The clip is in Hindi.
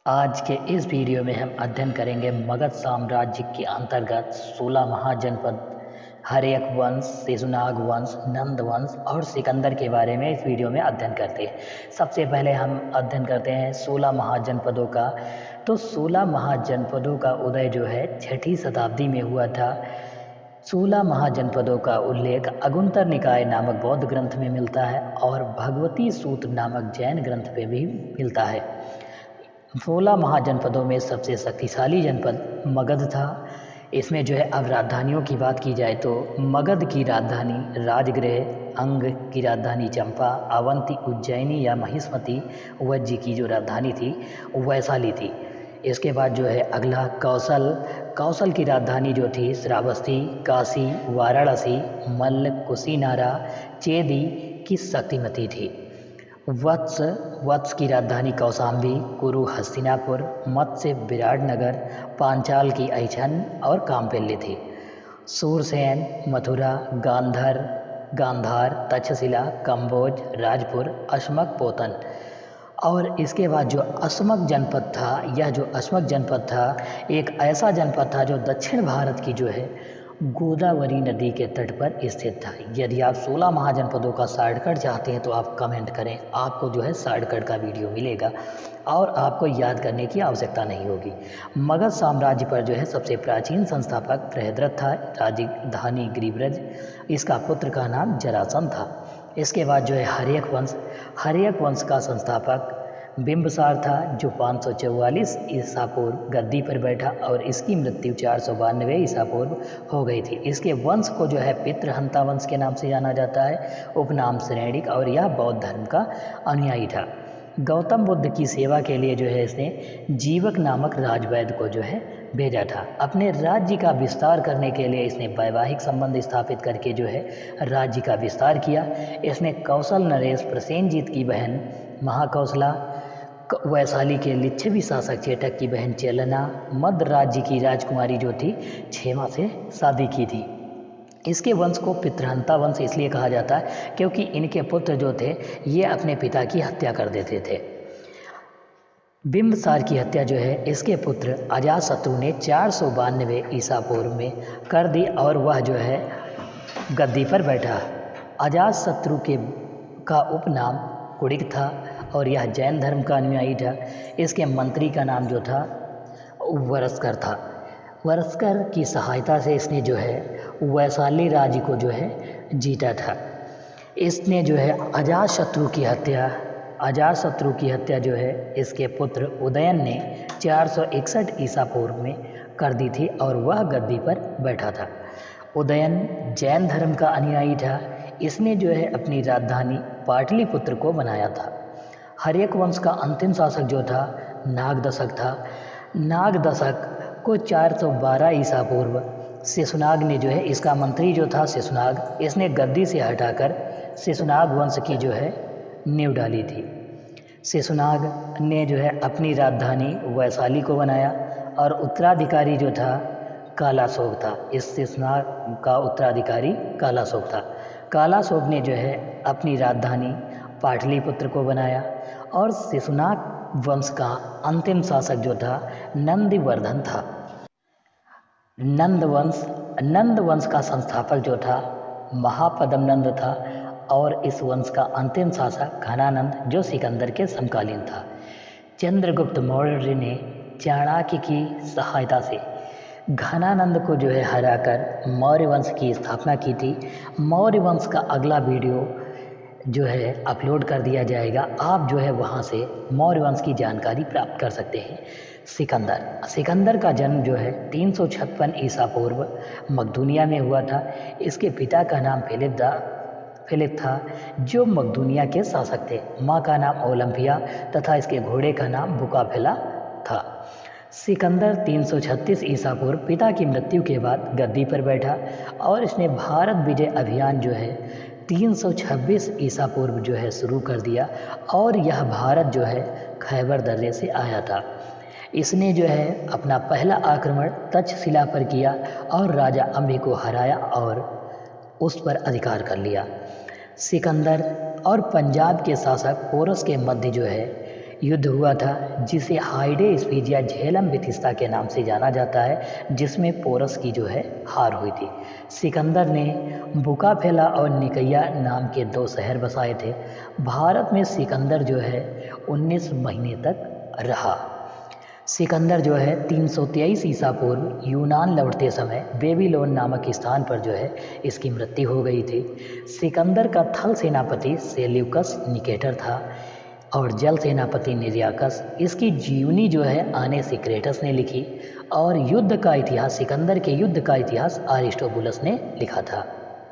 आज के इस वीडियो में हम अध्ययन करेंगे मगध साम्राज्य के अंतर्गत 16 महाजनपद हर्यक वंश, शिशुनाग वंश, नंद वंश और सिकंदर के बारे में इस वीडियो में अध्ययन करते हैं। सबसे पहले हम अध्ययन करते हैं 16 महाजनपदों का। तो 16 महाजनपदों का उदय जो है 6ठी शताब्दी में हुआ था। 16 महाजनपदों का उल्लेख अगुंतर निकाय नामक बौद्ध ग्रंथ में मिलता है और भगवती सूत्र नामक जैन ग्रंथ में भी मिलता है। 16 महाजनपदों में सबसे शक्तिशाली जनपद मगध था। इसमें जो है अब राजधानियों की बात की जाए तो मगध की राजधानी राजगृह, अंग की राजधानी चंपा, अवंती, उज्जैनी या महिष्मती, वज्जी की जो राजधानी थी वैशाली थी। इसके बाद जो है अगला कौशल की राजधानी जो थी श्रावस्ती, काशी, वाराणसी, मल्ल, कुशीनारा, चेदी की शक्तिमती थी। वत्स की राजधानी कौशाम्बी, कुरु हस्तिनापुर, मत्स्य विराटनगर, पांचाल की ऐछन और कामपेल्ले थी। सूरसेन, मथुरा, गांधार, तक्षशिला, कंबोज, राजपुर, अशमक, पोतन। और इसके बाद जो अशमक जनपद था, यह जो अशमक जनपद था एक ऐसा जनपद था जो दक्षिण भारत की जो है गोदावरी नदी के तट पर स्थित था। यदि आप 16 महाजनपदों का शॉर्टकट चाहते हैं तो आप कमेंट करें, आपको जो है शॉर्टकट का वीडियो मिलेगा और आपको याद करने की आवश्यकता नहीं होगी। मगध साम्राज्य पर जो है सबसे प्राचीन संस्थापक बृहद्रथ था, राजधानी गिरिब्रज। इसका पुत्र का नाम जरासंध था। इसके बाद जो है हर्यक वंश का संस्थापक बिंबसार था जो 544 ईसा पूर्व गद्दी पर बैठा और इसकी मृत्यु 492 ईसा पूर्व हो गई थी। इसके वंश को जो है पितृहंता वंश के नाम से जाना जाता है, उपनाम श्रेणिक, और यह बौद्ध धर्म का अनुयायी था। गौतम बुद्ध की सेवा के लिए जो है इसने जीवक नामक राजवैद्य को जो है भेजा था। अपने राज्य का विस्तार करने के लिए इसने वैवाहिक संबंध स्थापित करके जो है राज्य का विस्तार किया। इसने कौशल नरेश प्रसेनजीत की बहन महाकौशला, वैशाली के लिच्छवी शासक चेटक की बहन चेलना, मध्य राज्य की राजकुमारी जो थी क्षेमा से शादी की थी। इसके वंश को पितृहंता वंश इसलिए कहा जाता है क्योंकि इनके पुत्र जो थे ये अपने पिता की हत्या कर देते थे। बिंबसार की हत्या जो है इसके पुत्र अजातशत्रु ने 492 ईसा पूर्व में कर दी और वह जो है गद्दी पर बैठा। अजातशत्रु का उपनाम कुड़िक था और यह जैन धर्म का अनुयायी था। इसके मंत्री का नाम जो था वरस्कर था। वरस्कर की सहायता से इसने जो है वैशाली राज्य को जो है जीता था। इसने जो है अजातशत्रु की हत्या जो है इसके पुत्र उदयन ने 461 ईसा पूर्व में कर दी थी और वह गद्दी पर बैठा था। उदयन जैन धर्म का अनुयायी था। इसने जो है अपनी राजधानी पाटलिपुत्र को बनाया था। हर्यक वंश का अंतिम शासक जो था नागदशक था। नागदशक को 412 ईसा पूर्व शिशुनाग ने जो है इसका मंत्री जो था शिशुनाग, इसने गद्दी से हटाकर शिशुनाग वंश की जो है नींव डाली थी। शिशुनाग ने जो है अपनी राजधानी वैशाली को बनाया और उत्तराधिकारी जो था कालाशोक था। इस शिशुनाग का उत्तराधिकारी कालाशोक था। कालाशोक ने जो है अपनी राजधानी पाटलिपुत्र को बनाया और शिशुनाग वंश का अंतिम शासक जो था नंदिवर्धन था। नंद वंश का संस्थापक जो था महापद्मनंद था और इस वंश का अंतिम शासक घनानंद जो सिकंदर के समकालीन था। चंद्रगुप्त मौर्य ने चाणक्य की सहायता से घनानंद को जो है हराकर मौर्य वंश की स्थापना की थी। मौर्य वंश का अगला वीडियो जो है अपलोड कर दिया जाएगा। आप जो है वहाँ से मौर्य वंश की जानकारी प्राप्त कर सकते हैं। सिकंदर का जन्म जो है 356 ईसा पूर्व मकदूनिया में हुआ था। इसके पिता का नाम फिलिप था जो मकदूनिया के शासक थे। माँ का नाम ओलंपिया तथा इसके घोड़े का नाम बुकाफेला था। सिकंदर 336 ईसा पूर्व पिता की मृत्यु के बाद गद्दी पर बैठा और इसने भारत विजय अभियान जो है 326 ईसा पूर्व जो है शुरू कर दिया और यह भारत जो है खैबर दर्रे से आया था। इसने जो है अपना पहला आक्रमण तक्षशिला पर किया और राजा अम्बे को हराया और उस पर अधिकार कर लिया। सिकंदर और पंजाब के शासक पोरस के मध्य जो है युद्ध हुआ था जिसे हाइडे स्पीजिया झेलम बिथिस्ता के नाम से जाना जाता है, जिसमें पोरस की जो है हार हुई थी। सिकंदर ने बुकाफेला और निकैया नाम के 2 शहर बसाए थे। भारत में सिकंदर जो है 19 महीने तक रहा। सिकंदर जो है 323 ईसा पूर्व यूनान लौटते समय बेबीलोन नामक स्थान पर जो है इसकी मृत्यु हो गई थी। सिकंदर का थल सेनापति सेल्यूकस निकेटर था और जल सेनापति निर्याकस। इसकी जीवनी जो है आने सिक्रेटस ने लिखी और युद्ध का इतिहास, सिकंदर के युद्ध का इतिहास अरिस्टोबुलस ने लिखा था।